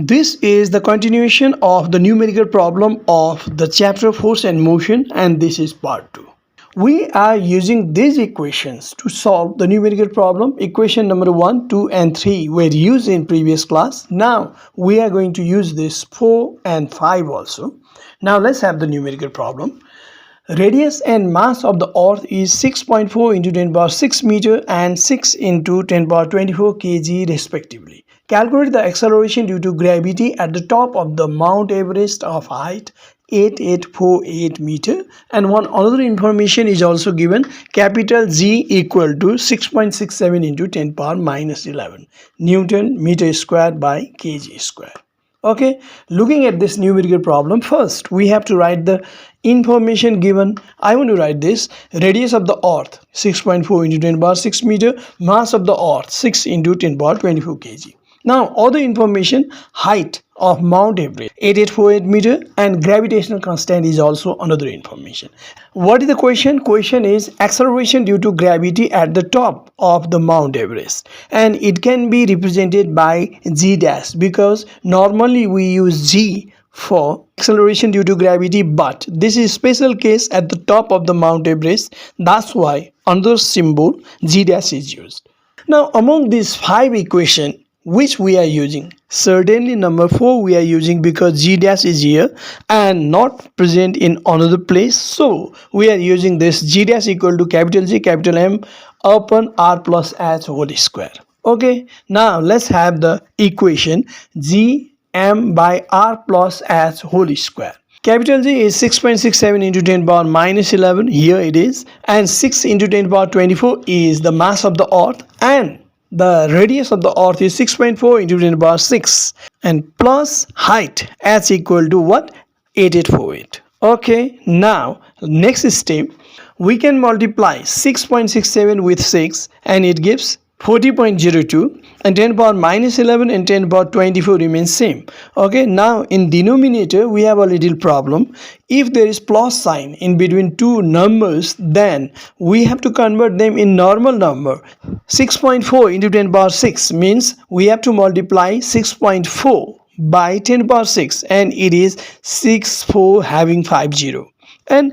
This is the continuation of the numerical problem of the chapter Force and Motion, and this is part 2. We are using these equations to solve the numerical problem. Equation number 1, 2 and 3 were used in previous class. Now we are going to use this 4 and 5 also. Now let's have the numerical problem. Radius and mass of the earth is 6.4 into 10 power 6 meter and 6 into 10 power 24 kg respectively. Calculate the acceleration due to gravity at the top of the Mount Everest of height 8848 meter, and one other information is also given. Capital G equal to 6.67 into 10 power minus 11 Newton meter square by kg square. Okay, looking at this numerical problem, first we have to write the information given. I want to write this: radius of the earth 6.4 into 10 power 6 meter, mass of the earth 6 into 10 power 24 kg. Now other information: height of Mount Everest 8848 meter, and gravitational constant is also another information. What is the question? Question is acceleration due to gravity at the top of the Mount Everest, and it can be represented by g dash, because normally we use g for acceleration due to gravity, but this is special case at the top of the Mount Everest. That's why another symbol g dash is used. Now among these 5 equations which we are using, certainly number 4 we are using because g dash is here and not present in another place, so we are using this g dash equal to capital G capital M upon r plus h whole square. Okay, now let's have the equation g m by r plus h whole square. Capital G is 6.67 into 10 power minus 11, here it is, and 6 into 10 power 24 is the mass of the earth, and the radius of the earth is 6.4 into 10 power 6, and plus height as equal to what? 8848. Okay, now next step, we can multiply 6.67 with 6 and it gives 40.02, and 10 power minus 11 and 10 power 24 remains same. Okay, now in denominator we have a little problem. If there is plus sign in between two numbers, then we have to convert them in normal number. 6.4 into 10 power 6 means we have to multiply 6.4 by 10 power 6, and it is 64 having 50, and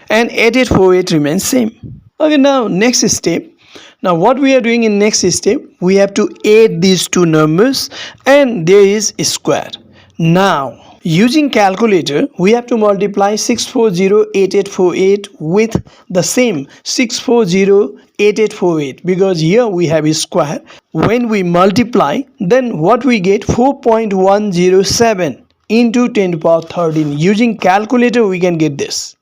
8848 remains same. Okay, now next step. Now what we are doing in next step, we have to add these two numbers and there is a square. Now using calculator we have to multiply 6408848 with the same 6408848, because here we have a square. When we multiply, then what we get? 4.107 into 10 to the power 13. Using calculator we can get this.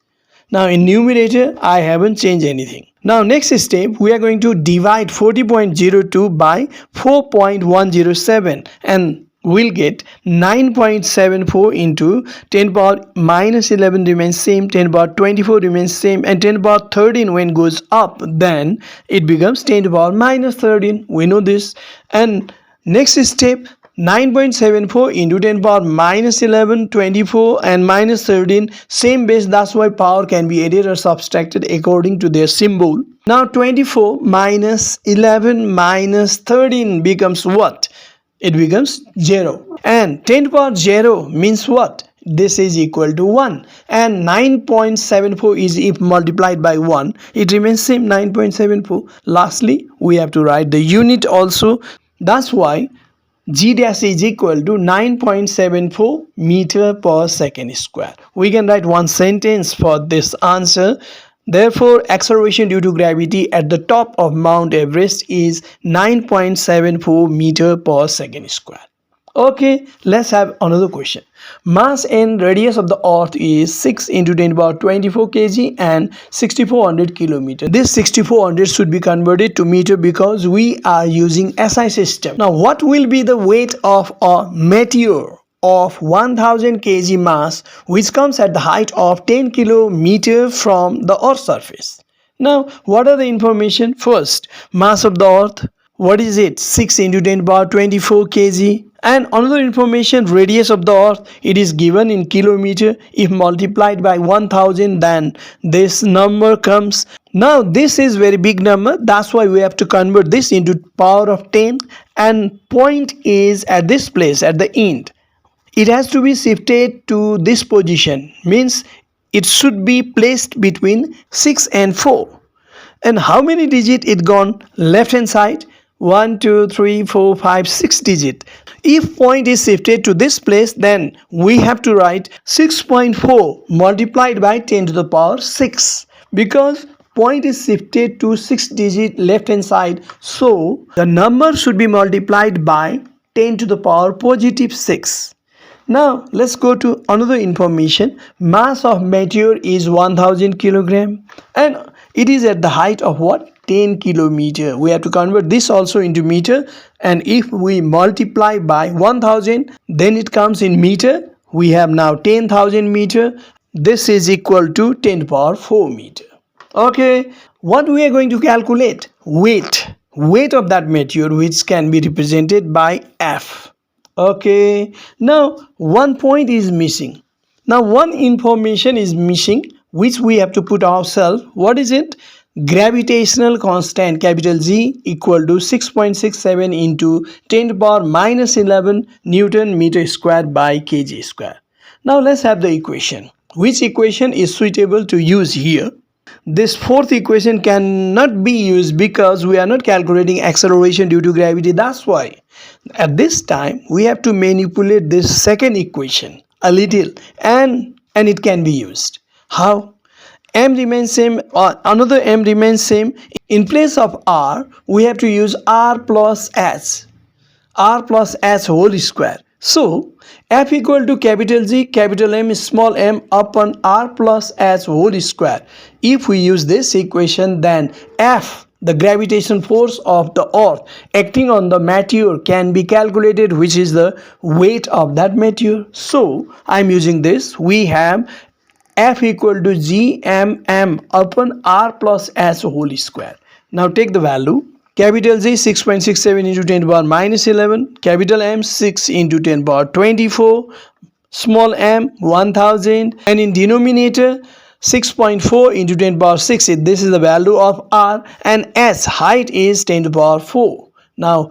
Now in numerator I haven't changed anything. Now next step, we are going to divide 40.02 by 4.107 and we'll get 9.74 into 10 power minus 11 remains same, 10 power 24 remains same, and 10 power 13 when goes up, then it becomes 10 to the power minus 13. We know this. And next step, 9.74 into 10 power minus 11, 24 and minus 13, same base, that's why power can be added or subtracted according to their symbol. Now 24 minus 11 minus 13 becomes what? It becomes 0. And 10 to the power 0 means what? This is equal to 1, and 9.74 is if multiplied by 1, it remains same, 9.74. Lastly, we have to write the unit also. That's why g dash is equal to 9.74 meter per second square. We can write one sentence for this answer. Therefore, acceleration due to gravity at the top of Mount Everest is 9.74 meter per second square. Okay, let's have another question. Mass and radius of the earth is 6 into 10 power 24 kg and 6400 kilometer. This 6400 should be converted to meter because we are using SI system. Now what will be the weight of a meteor of 1000 kg mass which comes at the height of 10 kilometer from the earth's surface? Now what are the information? First, mass of the earth, what is it? 6 into 10 power 24 kg. And another information, radius of the earth, it is given in kilometer. If multiplied by 1000, then this number comes. Now this is very big number, that's why we have to convert this into power of 10, and point is at this place at the end. it has to be shifted to this position, means it should be placed between 6 and 4. And how many digit it gone left hand side? 1 2 3 4 5 6 digit. If point is shifted to this place, then we have to write 6.4 multiplied by 10 to the power 6, because point is shifted to 6 digit left hand side, so the number should be multiplied by 10 to the power positive 6. Now let's go to another information. Mass of meteor is 1000 kilogram and it is at the height of what? 10 kilometer. We have to convert this also into meter, and if we multiply by 1000, then it comes in meter. We have now 10,000 meter. This is equal to 10 to the power 4 meter. Okay, what we are going to calculate? Weight of that meteor, which can be represented by F. Okay, now one point is missing. Now one information is missing, which we have to put ourselves. What is it? Gravitational constant capital G equal to 6.67 into 10 to the power minus 11 Newton meter square by kg square. Now let's have the equation. Which equation is suitable to use here? This fourth equation cannot be used because we are not calculating acceleration due to gravity. That's why at this time we have to manipulate this second equation a little, and it can be used. How? M remains same, or another M remains same. In place of R, we have to use R plus S whole square. So F equal to capital G, capital M, small m upon R plus S whole square. If we use this equation, then F, the gravitation force of the earth acting on the meteor, can be calculated, which is the weight of that meteor. So I am using this. We have F equal to G M M upon R plus S whole square. Now take the value. Capital G 6.67 into 10 to the power minus 11. Capital M 6 into 10 to the power 24. Small m 1000. And in denominator 6.4 into 10 to the power 6. This is the value of R. And S height is 10 to the power 4. Now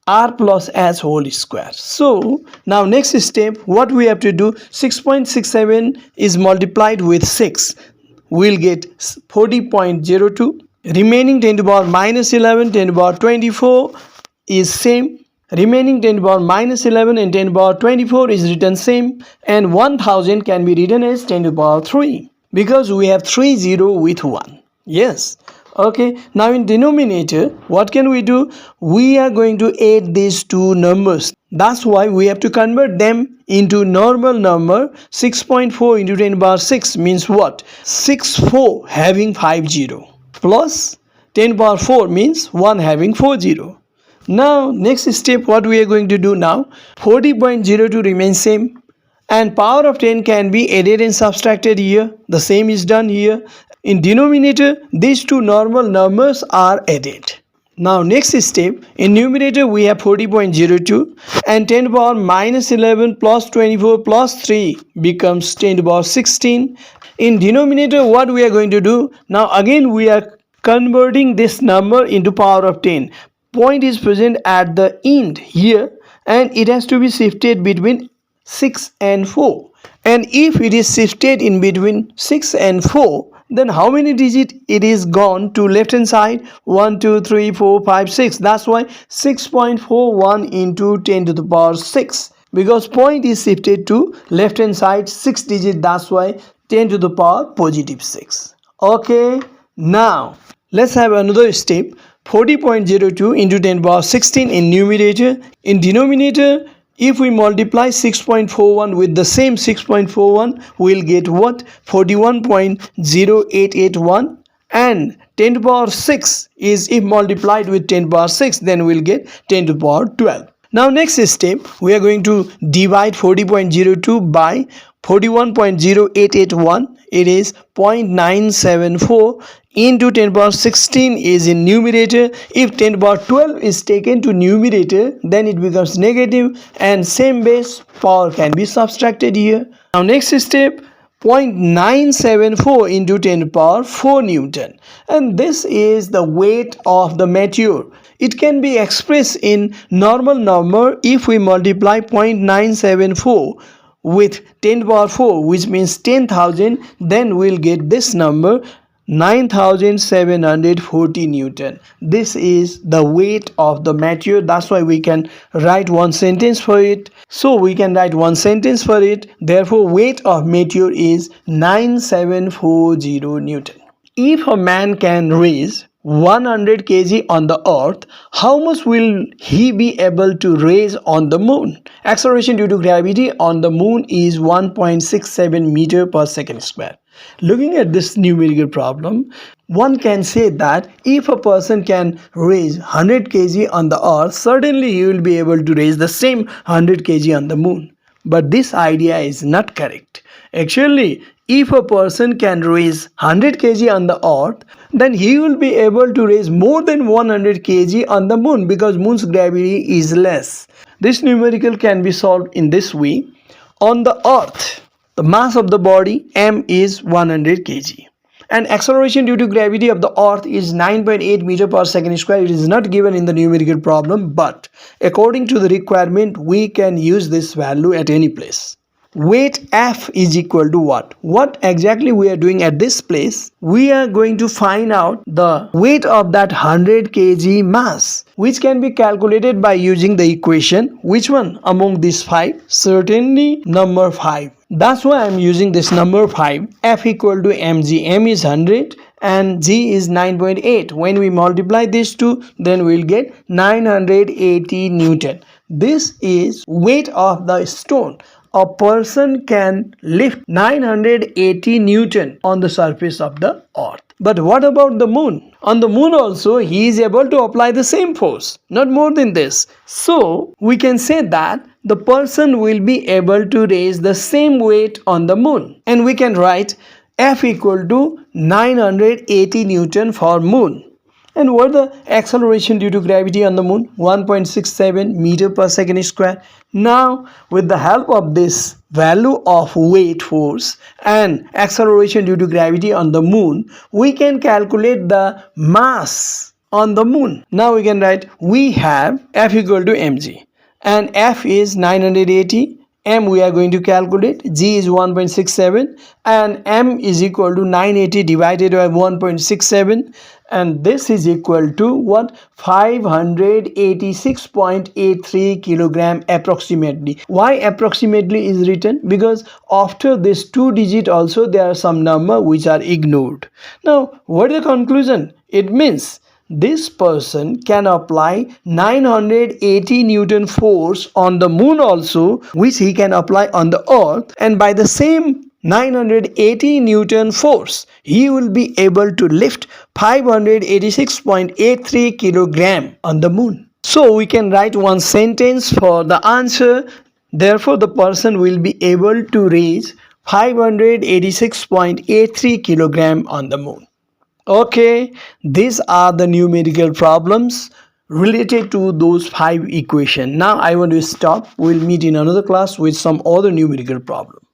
R plus S whole square. So now next step, what we have to do? 6.67 is multiplied with 6. We'll get 40.02. Remaining 10 to the power minus 11, 10 to the power 24 is same. Remaining 10 to the power minus 11 and 10 to the power 24 is written same. And 1000 can be written as 10 to the power 3, because we have 3 0 with 1. Yes. Okay, now in denominator, what can we do? We are going to add these two numbers. That's why we have to convert them into normal number. 6.4 into 10 to the power 6 means what? 64 having 50 plus 10 to the power 4 means 1 having 40. Now next step, what we are going to do now? 40.02 remains same, and power of 10 can be added and subtracted here. The same is done here. In denominator, these two normal numbers are added. Now next step, in numerator we have 40.02 and 10 to the power minus 11 plus 24 plus 3 becomes 10 to the power 16. In denominator, what we are going to do? Now again we are converting this number into power of 10. Point is present at the end here, and it has to be shifted between 6 and 4. And if it is shifted in between 6 and 4, then how many digit it is gone to left hand side? 1 2 3 4 5 6. That's why 6.41 into 10 to the power 6, because point is shifted to left hand side 6 digit. That's why 10 to the power positive 6. Okay, now let's have another step. 40.02 into 10 to the power 16 in numerator. In denominator, if we multiply 6.41 with the same 6.41, we'll get what? 41.0881. And 10 to the power 6 is, if multiplied with 10 to the power 6, then we'll get 10 to the power 12. Now next step, we are going to divide 40.02 by 41.0881. It is 0.974 into 10 to the power 16 is in numerator. If 10 to the power 12 is taken to numerator, then it becomes negative, and same base power can be subtracted here. Now next step, 0.974 into 10 to the power 4 Newton, and this is the weight of the meteor. It can be expressed in normal number if we multiply 0.974 with 10 to the power 4, which means 10,000, then we'll get this number 9740 Newton. This is the weight of the material. That's why we can write one sentence for it. So we can write one sentence for it. Therefore, weight of material is 9740 Newton. If a man can raise 100 kg on the earth, how much will he be able to raise on the moon? Acceleration due to gravity on the moon is 1.67 meter per second square. Looking at this numerical problem, one can say that if a person can raise 100 kg on the earth, certainly he will be able to raise the same 100 kg on the moon. But this idea is not correct. Actually, if a person can raise 100 kg on the earth, then he will be able to raise more than 100 kg on the moon because moon's gravity is less. This numerical can be solved in this way. On the earth, the mass of the body m is 100 kg. And acceleration due to gravity of the earth is 9.8 meter per second square. It is not given in the numerical problem, but according to the requirement, we can use this value at any place. Weight F is equal to what? What exactly we are doing at this place? We are going to find out the weight of that 100 kg mass, which can be calculated by using the equation. Which one among these 5? Certainly number 5. That's why I'm using this number 5. F equal to mg. M is 100 and g is 9.8. When we multiply these two, then we'll get 980 Newton. This is weight of the stone. A person can lift 980 Newton on the surface of the earth. But what about the moon? On the moon also, he is able to apply the same force, not more than this. So, we can say that the person will be able to raise the same weight on the moon. And we can write F equal to 980 Newton for moon. And what the acceleration due to gravity on the moon? 1.67 meter per second square. Now, with the help of this value of weight force and acceleration due to gravity on the moon, we can calculate the mass on the moon. Now we can write we have F equal to mg. And F is 980. M we are going to calculate, G is 1.67 and M is equal to 980 divided by 1.67 and this is equal to what? 586.83 kilogram approximately. Why approximately is written? Because after this 2 digit also there are some number which are ignored. Now what is the conclusion? It means this person can apply 980 Newton force on the moon also, which he can apply on the earth, and by the same 980 Newton force, he will be able to lift 586.83 kilogram on the moon. So we can write one sentence for the answer. Therefore, the person will be able to raise 586.83 kilogram on the moon. Okay, these are the numerical problems related to those 5 equations. Now I want to stop. We'll meet in another class with some other numerical problem.